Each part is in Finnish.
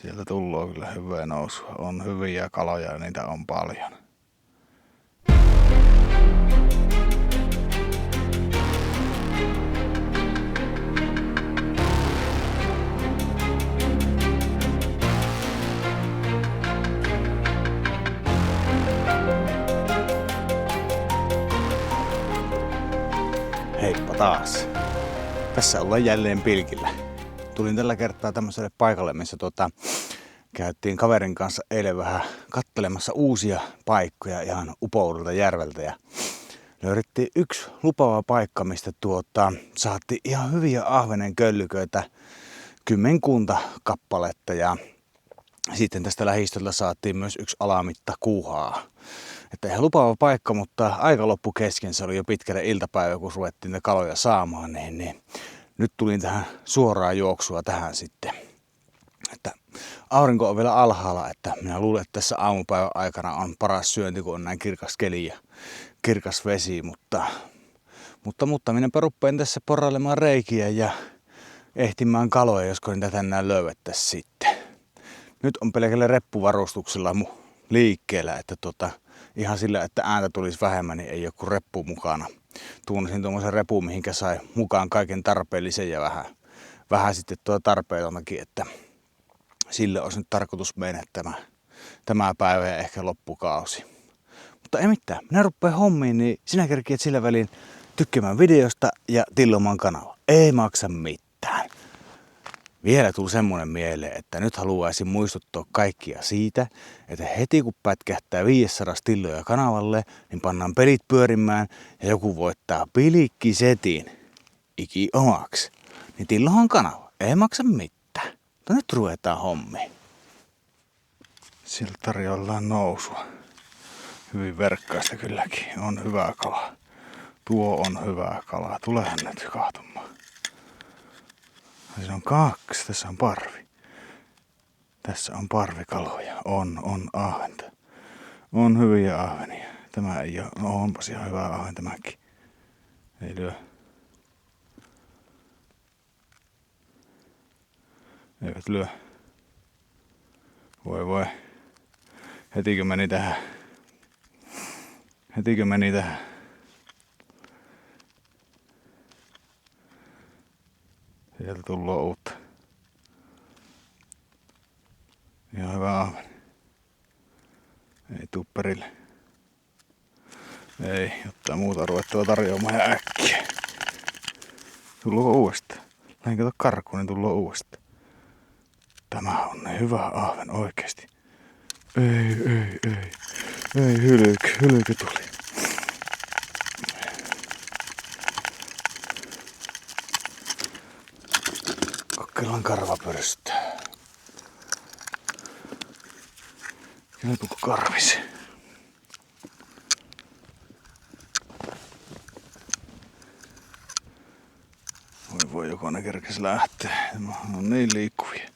Sieltä tulee kyllä hyvää nousua. On hyviä kaloja ja niitä on paljon. Heippa taas. Tässä ollaan jälleen pilkillä. Tulin tällä kertaa tämmöiselle paikalle, missä käyttiin kaverin kanssa eilen vähän kattelemassa uusia paikkoja ihan Upoudulta järveltä. Ja löydettiin yksi lupaava paikka, mistä saatiin ihan hyviä ahvenen köllyköitä, kymmenkunta kappaletta. Ja sitten tästä lähistöltä saatiin myös yksi alamitta kuhaa. Että ihan lupaava paikka, mutta aika loppu kesken. Se oli jo pitkälle iltapäivä, kun ruvettiin kaloja saamaan. Niin nyt tulin tähän suoraan juoksua tähän sitten. Että aurinko on vielä alhaalla, että minä luulen, että tässä aamupäivän aikana on paras syönti, kun on näin kirkas keli ja kirkas vesi. Mutta minä rupean tässä porailemaan reikiä ja ehtimään kaloja, josko niitä tänään löydettäisiin sitten. Nyt on pelkällä reppuvarustuksella liikkeellä, että ihan sillä, että ääntä tulisi vähemmän, niin ei ole kuin reppu mukana. Tuunnasin tuommoisen repun, mihinkä sai mukaan kaiken tarpeellisen ja vähän sitten tarpeetontakin, että sille olisi nyt tarkoitus mennä tämä päivä ja ehkä loppukausi. Mutta ei mitään, minä rupean hommiin, niin sinä kerkiät sillä välin tykkäämään videosta ja tillomaan kanava. Ei maksa mitään. Vielä tuli semmoinen mieleen, että nyt haluaisin muistuttaa kaikkia siitä, että heti kun pätkähtää 500 tilloja kanavalle, niin pannaan pelit pyörimään ja joku voittaa pilikkisetin iki omaksi. Niin tillohan kanava, ei maksa mitään. Mutta nyt ruvetaan hommiin. Siellä tarjollaan nousua. Hyvin verkkaista kylläkin, on hyvää kalaa. Tuo on hyvää kalaa, tulehan nyt kahtumaan. Tässä on kaksi, tässä on parvi. Tässä on parvikaloja, on ahventa. On hyviä ahvenia. Tämä ei ole, no onpas ihan hyvä ahven tämäkin. Ei lyö. Eivät lyö. Voi. Hetikö meni tähän? Sieltä tullaan uutta. Ihan hyvä ahven. Ei tuu perille. Ei, jotain muuta ruvettava tarjoamaan ja äkkiä. Tullaan uudestaan. Lähin kato karkuun, niin tullaan uudestaan. Tämä on hyvä ahven oikeesti. Ei, hylky tuli. Kokkelan karvapyrsty. Kelpuko karvis? Voi joko ne kerkes lähtee. Nämä on niin liikkuvia.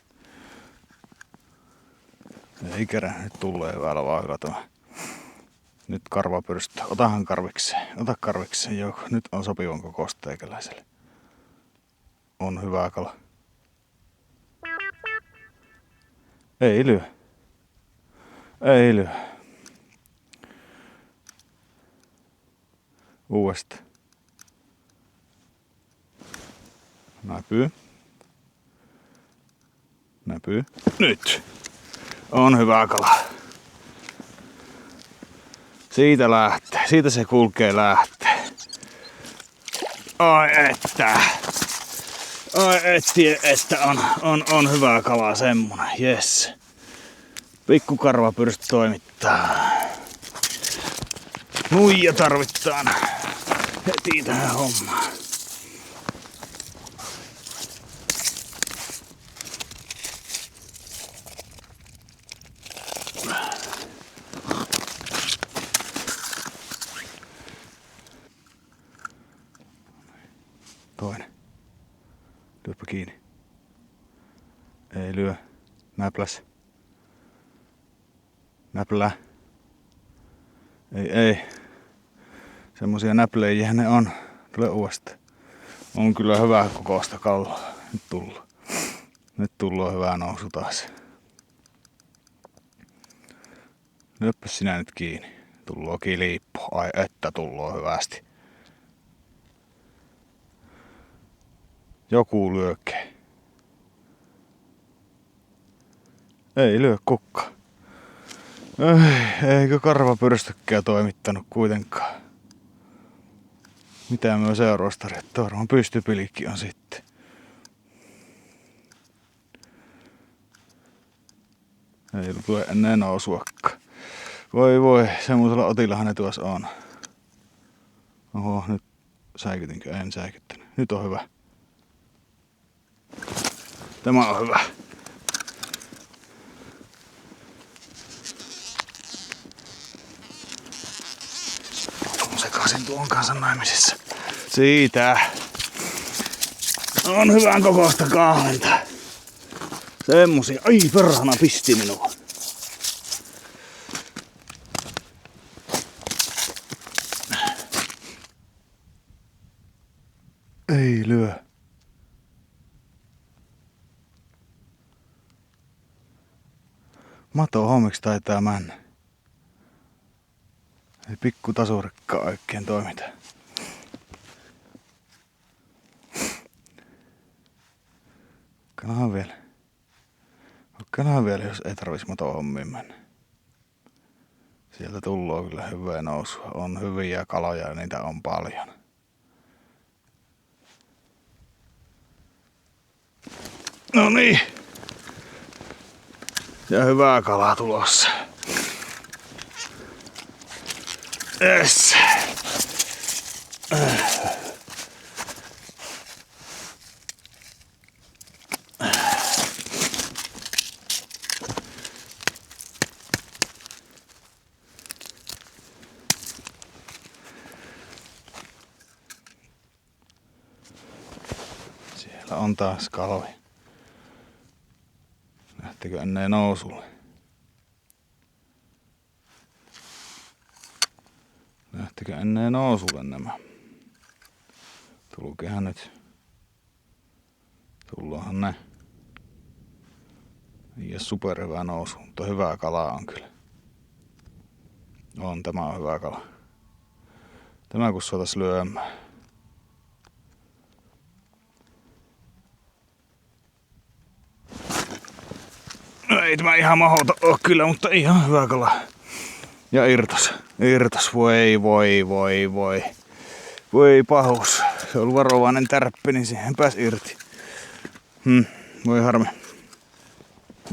Ei kerää, nyt tulee hyvällä vaihdolla tämä. Nyt karvapyrsty. Otahan karvikseen. Ota karvikseen, joo. Nyt on sopivan kokoista teikäläiselle. On hyvä kala. Ei lyö. Uudestaan. Näpyy. Nyt. On hyvä kala. Siitä lähtee. Siitä se kulkee lähtee. Ai että on hyvä kala semmonen. Jes. Pikku karvapyrsty toimittaa. Nuija tarvitaan heti tähän hommaan. Toinen. Lyöpä kiinni. Ei lyö. Näplää. Ei. Semmosia näplejä ne on. Tule uudestaan. On kyllä hyvää kokoista kalaa. Nyt tullaan hyvää nousu taas. Lyöppäs sinä nyt kiinni. Tulloo kilippu. Ai että tulloo hyvästi. Joku lyökee. Ei lyö kukka. Eikö karvapyrstökkää toimittanut kuitenkaan? Mitä me seuraavasta tarjottaa? Varmaan pystypilikki on sitten. Ei tule ennen nousuakka. Voi, semmoisella otillahan ne tuossa on. Oho, nyt säikytinkö? En säikyttänyt. Nyt on hyvä. Tämä on hyvä. On sekaisin tuon kanssa naimisissa. Siitä. On hyvän kokoista kahventa. Semmosia. Ai perhana pisti minua. Ei lyö. Mato hommiksi taitaa mennä. Ei pikku tasurikkaa oikein toimita. Kanahan vielä, jos ei tarvis mato hommiin mennä. Sieltä tulloo kyllä hyvää nousua. On hyviä kaloja ja niitä on paljon. No niin. Ja hyvää kalaa tulossa. Yes. Siellä on taas kaloja. Lähtikö ennen nousulle? Lähtikö ennen nousulle nämä? Tulkehan nyt. Tullohan ne. Ja superhyvä nousu, mutta hyvää kalaa on kyllä. Tämä on hyvä kala. Tämä kun saatais lyömään. No ei tämä ihan mahdoton oo kyllä, mutta ihan hyvä kala. Ja irtos. Voi pahus. Se on varovainen tärppi, niin siihen pääsi irti. Voi harmi.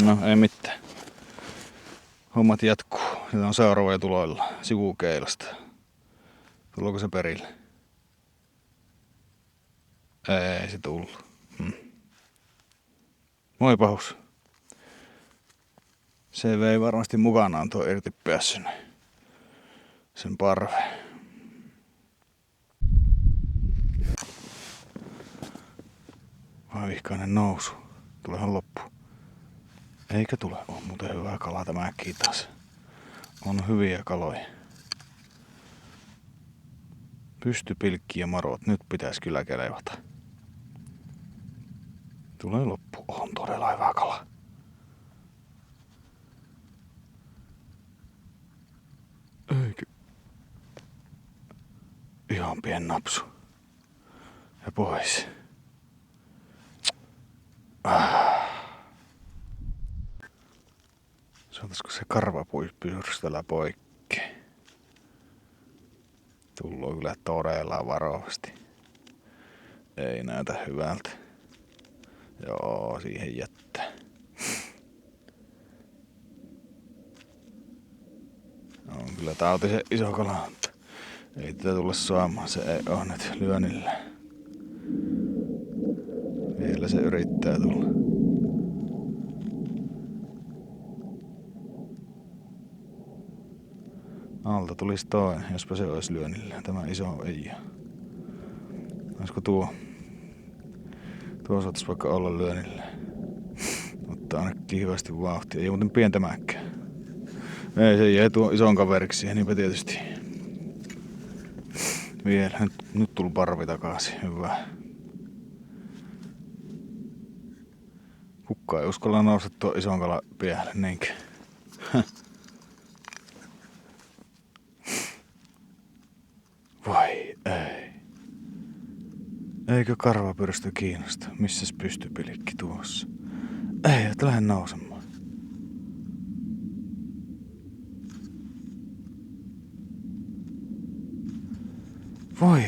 No ei mitään. Hommat jatkuu. Sitä on seuraavia tuloilla. Sivukeilasta. Tulooko se perille? Ei se tullut. Moi pahus. Se vei varmasti mukanaan tuo irti päässyn. Sen parve. Vai vihkainen nousu. Tulehan loppu. Eikä tule. On muuten hyvä kala tämä äkkiä taas. On hyviä kaloja. Pystypilkki ja marot. Nyt pitäisi kyllä kelevata. Tulee loppu. On todella hyvä kala. Eikö? Ihan pien napsu. Ja pois. Saataisiko se karva pyrstellä poikki? Tulloo kyllä todella varovasti. Ei näytä hyvältä. Joo, siihen jättää. On kyllä tautisen iso kala, mutta ei tätä tulla saamaan. Se ei oo nyt lyönnillä. Vielä se yrittää tulla. Alta tulisi toinen, jospa se olisi lyönnillä. Tämä iso ei oo. Olisiko tuo? Tuo saatais vaikka olla lyönnillä. Ottaa ainakin hyvästi vauhtia. Ei muuten pientä mäkkää. Ei, se jäi tuon ison kaveriksi, ja niinpä tietysti. Vielä, nyt tuli parvi takaisin, hyvä. Kukka ei uskalla nousta tuon ison kalan päälle, niinkö? Eikö karvapyrstö kiinnosta? Missäs pystypilikki tuossa? Ei, et lähde nousemaan. Voi.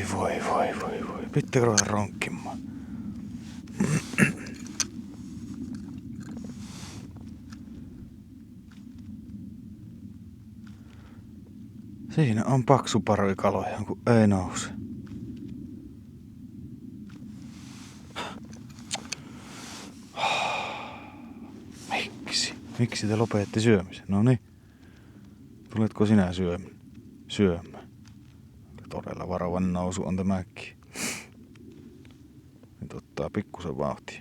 Pitääkö ruveta ronkkimaan? Siinä on paksu parvi kaloja, kun ei nouse. Miksi te lopetitte syömisen? No niin. Tuletko sinä syömään? Todella varovainen nousu on tämäkin. Nyt ottaa pikkusen vauhtia.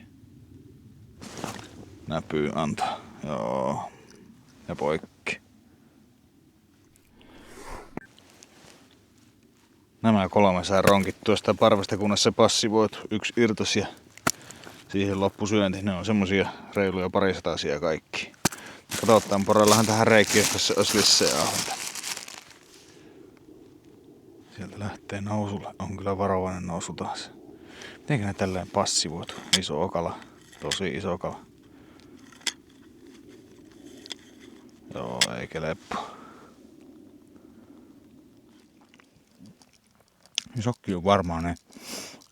Näpyy antaa. Joo. Ja poikki. Nämä 3 sai ronkittua sitä parvesta, kunnes se passivoitu. 1 irtos ja siihen loppusyönti. Ne on semmosia reiluja parisataisia kaikki. Katsotaan, porellahan tähän reikkiin, jos tässä olisi lisää ahventa. Sieltä lähtee nousulle. On kyllä varovainen nousu taas. Mitenkä ne tälleen passivoitu? Iso kala. Tosi iso kala. Joo, ei keleppo. Sokki on varmaan ne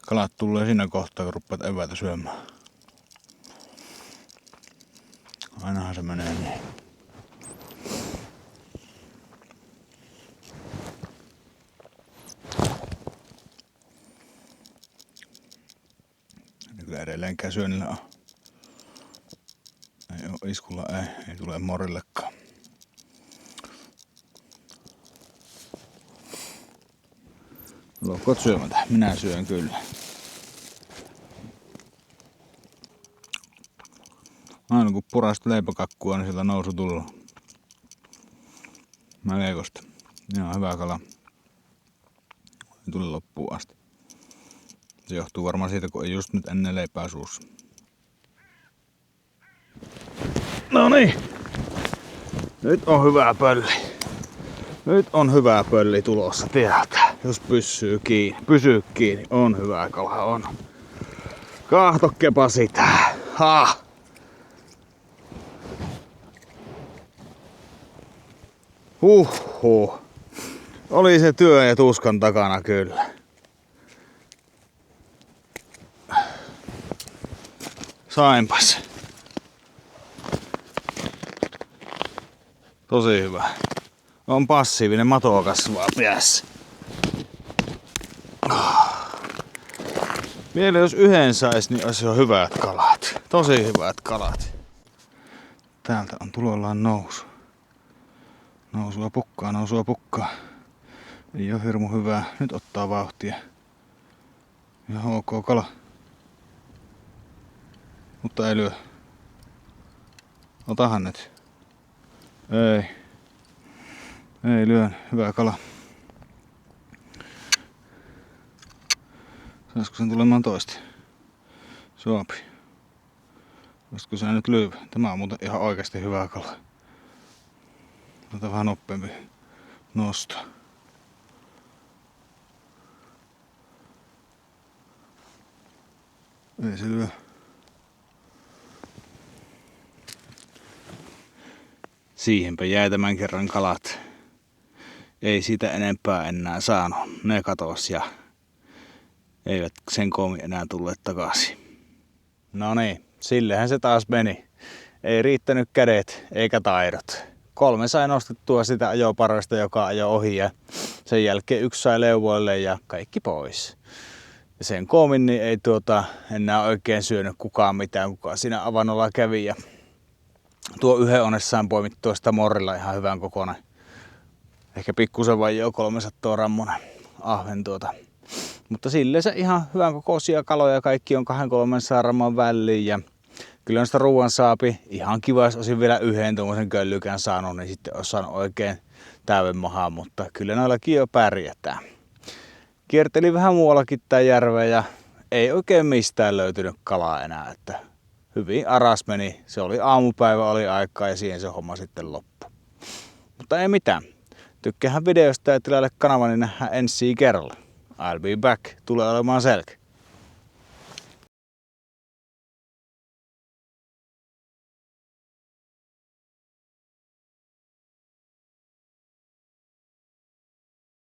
kalat tulee siinä kohtaa, kun rupeat eväitä syömään. Ainahan se menee niin. Kyllä edelleenkään syönnillä on. Ei oo iskulla, ei tule morillekaan. Lohkot syömätä, minä syön kyllä. Aina kun purasta leipäkakkua, niin sieltä nousu tullaan. Mä leikosta. Ihan hyvä kala. Ei tule loppuun asti. Se johtuu varmaan siitä, kun ei just nyt ennen leipää suussa. No niin. Nyt on hyvä pölli. Nyt on hyvä pölli tulossa täältä. Jos pysyy kiinni, on hyvä kala, on. Kahtokepa sitä. Ha! Huhhuh. Oli se työ ja tuskan takana kyllä. Sainpas. Tosi hyvä. On passiivinen, matoa kasvaa päässä. Vielä jos yhden sais, niin olisi jo hyvät kalat. Tosi hyvät kalat. Täältä on tulollaan nousu. Nousua pukkaa. Ei oo hirmu hyvää. Nyt ottaa vauhtia. Ihan ok kala. Mutta ei lyö. Otahan nyt. Ei lyö. Hyvä kala. Saisiko sen tulemaan toista? Suopi. Olisiko se nyt lyö? Tämä on muuten ihan oikeasti hyvä kala. Ota vähän nopeampi nosto. Ei se lyö. Siihenpä jäi tämän kerran kalat. Ei siitä enempää enää saanut. Ne katos ja eivät sen koomin enää tulleet takaisin. No niin, sillehän se taas meni. Ei riittänyt kädet eikä taidot. 3 sai nostettua sitä ajoparvesta, joka ajoi ohi ja sen jälkeen 1 sai leuvoille ja kaikki pois. Ja sen koomin niin ei enää oikein syönyt kukaan mitään, kukaan siinä avannolla kävi. Ja tuo yhden onnessaan poimittua sitä morrilla ihan hyvän kokoinen. Ehkä pikkusen vajoo 300 rammonen ahven Mutta silleen se ihan hyvän kokoisia kaloja, kaikki on 200-300 ramman väliin ja kyllä sitä ruoan saapi. Ihan kiva, jos olisin vielä yhden tuommoisen köllykän saanut, niin sitten olisi saanut oikein täyden mahaan, mutta kyllä noillakin jo pärjätään. Kierteli vähän muuallakin tää järve ja ei oikein mistään löytynyt kalaa enää, että hyvin aras meni. Se oli aamupäivä, oli aikaa ja siihen se homma sitten loppui. Mutta ei mitään. Tykkäähän videosta ja tilalle kanavan, niin nähdään ensi kerralla. I'll be back. Tulee olemaan selkä.